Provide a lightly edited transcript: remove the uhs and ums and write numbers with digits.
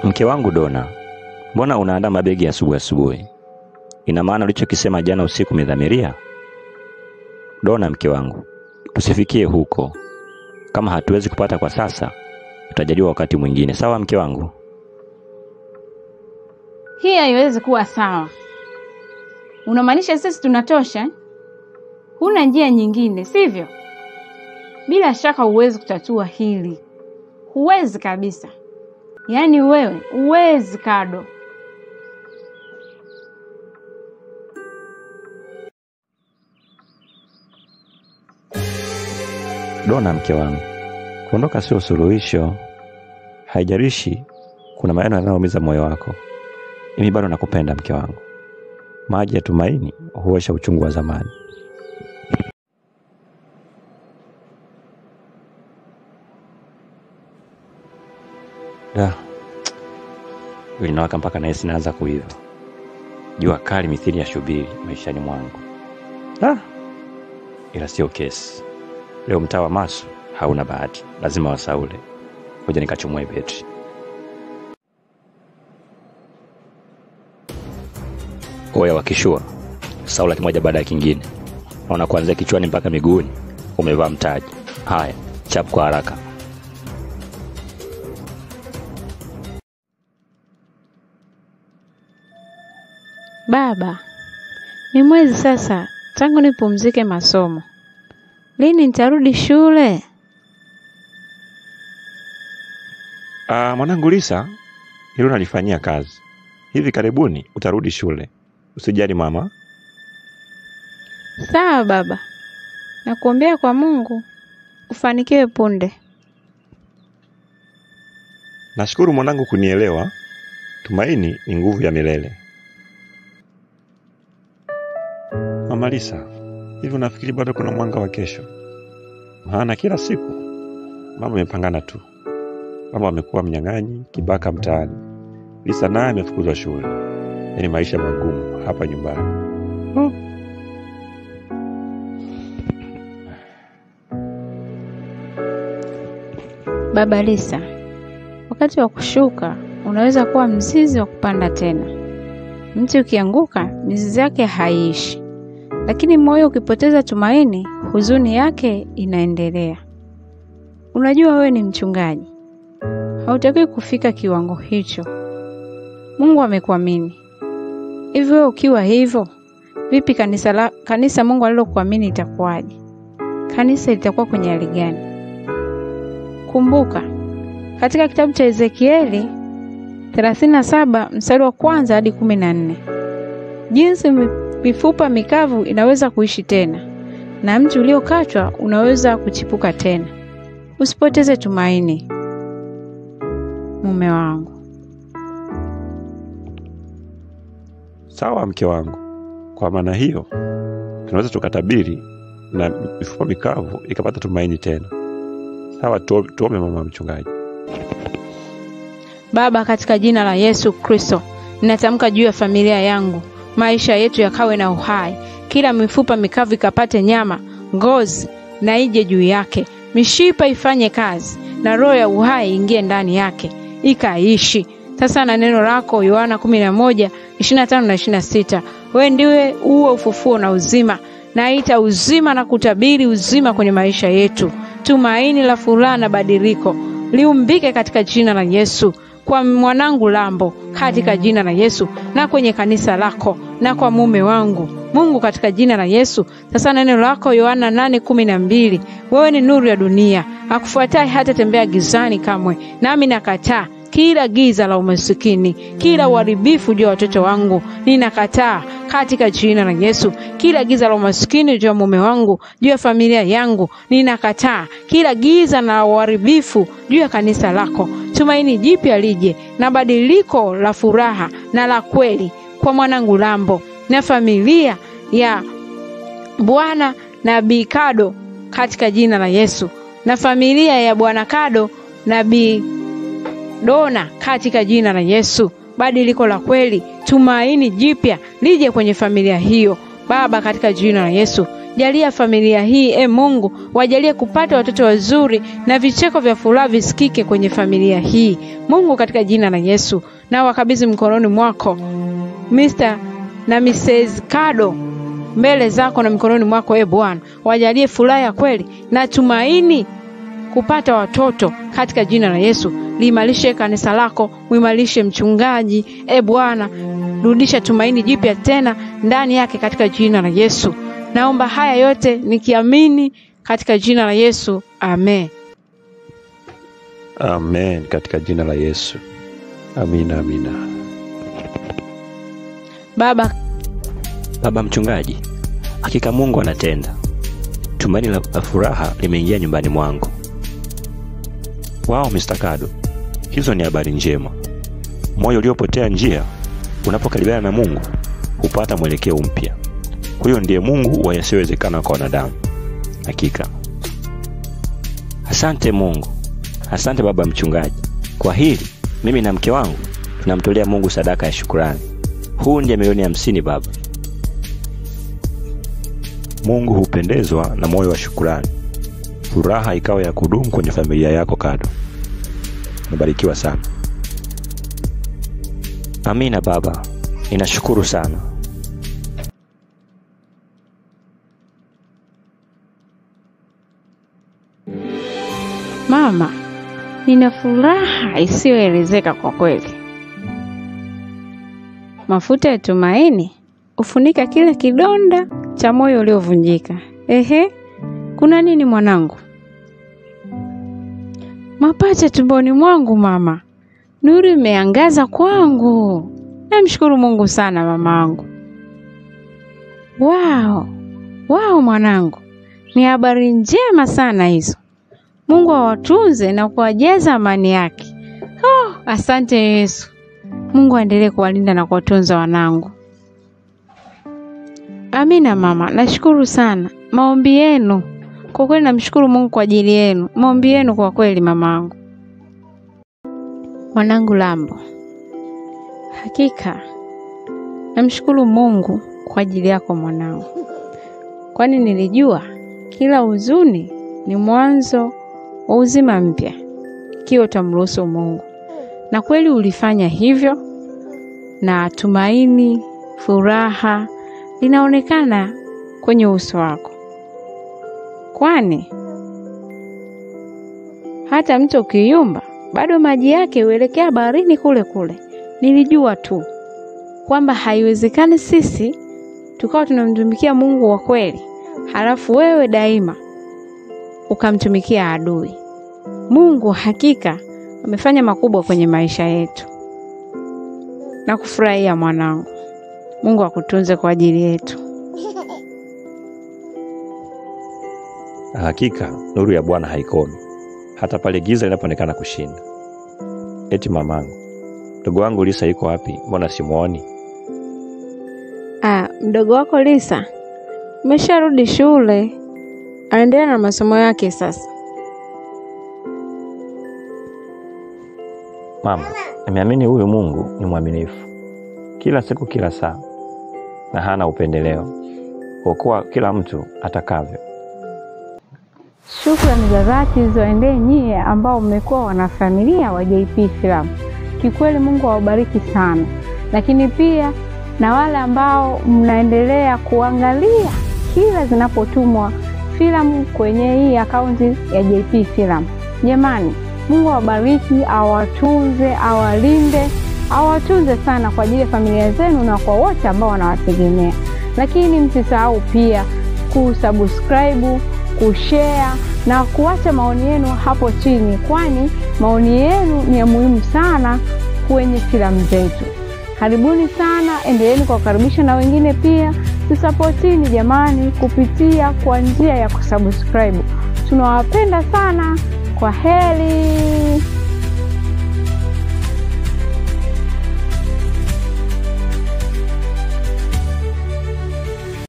Mke wangu Dona, mbona unaandaa mabegi asubuhi? Ina maana ulichokisema jana usiku umedhamiria? Dona mke wangu, tusifikie huko. Kama hatuwezi kupata kwa sasa, tutajaliwa wakati mwingine. Sawa mke wangu? Hii haiwezi kuwa sawa. Unamaanisha sisi tunatosha? Huna njia nyingine, sivyo? Bila shaka huwezi kutatua hili. Huwezi kabisa. Yaani wewe, huwezi Kado. Dona mke wangu, kuondoka sio suluhisho. Haijalishi kuna maneno yanayoumiza moyo wako. Mimi bado nakupenda mke wangu. Maji ya tumaini huosha uchungu wa zamani. Linawaka mpaka na hisi naanza kuiva. Jua kali mithili ya shubiri maishani mwangu. Ila sio kesi. Leo mtaa wa Masu hauna bahati. Lazima wasaule. Ngoja nikachomoe betri. Oya wakishua. Saula kimoja baada ya kingine. Naona kuanzia kichwani mpaka miguuni umevaa mtaji. Haya, chap kwa haraka. Baba, ni mwezi sasa tangu nipumzike masomo. Lini nitarudi shule? Mwanangu Lisa, hilo nalifanyia kazi. Hivi karibuni utarudi shule. Usijali mama. Sawa baba. Nakuombea kwa Mungu ufanikiwe punde. Nashukuru mwanangu kunielewa. Tumaini ni nguvu ya milele. Mama Lisa, hivi unafikiri bado kuna mwanga wa kesho? Maana kila siku mama amepangana tu. Mama amekuwa mnyang'anyi, kibaka mtaani. Lisa naye amefukuzwa shule. Yaani maisha magumu hapa nyumbani. Baba Lisa, wakati wa kushuka unaweza kuwa mzizi wa kupanda tena. Mti ukianguka mizizi yake haiishi. Lakini moyo ukipoteza tumaini, huzuni yake inaendelea. Unajua wewe ni mchungaji. Hautakiwi kufika kiwango hicho. Mungu amekuamini. Hivi wewe ukiwa hivyo, vipi kanisa Mungu alilokuamini itakuwaje? Kanisa litakuwa kwenye hali gani? Kumbuka, katika kitabu cha Ezekieli 37 mstari wa 1 hadi 14. Jinsi mifupa mikavu inaweza kuishi tena, na mti uliokatwa unaweza kuchipuka tena. Usipoteze tumaini, mume wangu. Sawa mke wangu. Kwa maana hiyo, tunaweza tukatabiri na mifupa mikavu ikapata tumaini tena. Sawa, tuombe mama mchungaji. Baba, katika jina la Yesu Kristo, ninatamka juu ya familia yangu, maisha yetu yakawe na uhai. Kila mifupa mikavu ikapate nyama, ngozi na ije juu yake. Mishipa ifanye kazi na roho ya uhai ingie ndani yake, ikaishi. Sasa na neno lako Yohana 11:25 na 26. Wewe ndiwe uwe ufufuo na uzima. Naita uzima na kutabiri uzima kwenye maisha yetu. Tumaini la furaha na badiliko liumbike katika jina la Yesu. Kwa mwanangu Lambo katika jina la Yesu, na kwenye kanisa lako, na kwa mume wangu Mungu katika jina la Yesu. Sasa neno lako Yohana 8:12, wewe ni nuru ya dunia, akufuataye hata tembea gizani kamwe. Nami nakataa kila giza la umasikini, kila uharibifu juu ya watoto wangu ninakataa katika jina la Yesu. Kila giza la umasikini juu ya mume wangu, juu ya familia yangu ninakataa. Kila giza na uharibifu juu ya kanisa lako. Tumaini jipya lije na badiliko la furaha na la kweli kwa mwanangu Lambo na familia ya Bwana na Bi Kado katika jina la Yesu, na familia ya Bwana Kado na Bi Dona katika jina la Yesu. Badiliko la kweli, tumaini jipya lije kwenye familia hiyo Baba katika jina la Yesu. Jalia familia hii Mungu, wajalie kupata watoto wazuri na vicheko vya furaha visikike kwenye familia hii. Mungu, katika jina la Yesu, na wakabidhi mkononi mwako Mr. na Mrs. Kado mbele zako na mikononi mwako Bwana. Wajalie furaha ya kweli na tumaini kupata watoto katika jina la Yesu. Liimarishe kanisa lako, uimarishe mchungaji Bwana. Rudisha tumaini jipya tena ndani yake katika jina la Yesu. Naomba haya yote nikiamini katika jina la Yesu. Amen. Amen, katika jina la Yesu. Amina, amina. Baba mchungaji, hakika Mungu anatenda. Tumaini la furaha limeingia nyumbani mwangu. Wao Mr. Kado, hizo ni habari njema. Moyo uliopotea njia unapokaribiana na Mungu hupata mwelekeo mpya. Huyo ndiye Mungu wa yasiyowezekana kwa wanadamu. Hakika. Asante Mungu. Asante baba mchungaji. Kwa hili mimi na mke wangu tunamtolea Mungu sadaka ya shukrani. Huu ndiye milioni 50 baba. Mungu hupendezwa na moyo wa shukrani. Furaha ikawa ya kudumu kwenye familia yako Kado. Mbarikiwa sana. Amina baba. Ninashukuru sana. Mama, nina furaha isiyoelezeka kwa kweli. Mafuta ya tumaini ufunika kile kidonda cha moyo uliovunjika. Kuna nini mwanangu? Mapacha tumboni mwangu mama. Nuru imeangaza kwangu. Namshukuru Mungu sana mamangu. Wow mwanangu. Ni habari njema sana hizo. Mungu awatunze na kuwajaza amani yake. Asante Yesu. Mungu aendelee kuwalinda na kuwatunza wanangu. Amina mama, nashukuru sana. Maombi yenu. Kwa kweli namshukuru Mungu kwa ajili yenu. Maombi yenu kwa kweli mamangu. Mwanangu Lambo. Hakika namshukuru Mungu kwa ajili yako mwanangu. Kwani nilijua kila huzuni ni mwanzo wa uzima mpya ikiwa utamruhusu Mungu. Na kweli ulifanya hivyo, na tumaini, furaha linaonekana kwenye uso wako. Kwani hata mto ukiyumba bado maji yake huelekea baharini kule kule. Nilijua tu kwamba haiwezekani sisi tukao tunamtumikia Mungu wa kweli halafu wewe daima ukamtumikia adui. Mungu hakika amefanya makubwa kwenye maisha yetu. Na kufurahia mwanangu. Mungu akutunze kwa ajili yetu. Hakika nuru ya Bwana haikomi hata pale giza linapoonekana kushinda. Eti mamangu, mdogo wangu Lisa yuko wapi? Mbona simuoni? Mdogo wako Lisa amesharudi shule. Anaendelea na masomo yake sasa. Mama, nimeamini huyu Mungu ni mwaminifu. Kila siku kila saa. Na hana upendeleo. Huokoa kila mtu atakavyo. Shukrani za dhati ziwaendee nyie ambao mmekuwa wanafamilia wa JP Filamu. Kikweli Mungu awabariki sana. Lakini pia na wale ambao mnaendelea kuangalia kila zinapotumwa filamu kwenye hii akaunti ya JP Filamu. Jamani, Mungu awabariki, awatunze, awalinde, awatunze sana kwa ajili ya familia zenu na kwa wote ambao wanawategemea. Lakini msisahau pia kusubscribe, kushare na kuacha maoni yenu hapo chini, kwani maoni yenu ni ya muhimu sana kwenye filamu zetu. Karibuni sana, endeleeni kuwakaribisha na wengine pia. Tusupportini jamani kupitia kwa njia ya kusubscribe. Tunawapenda sana. Kwa heri.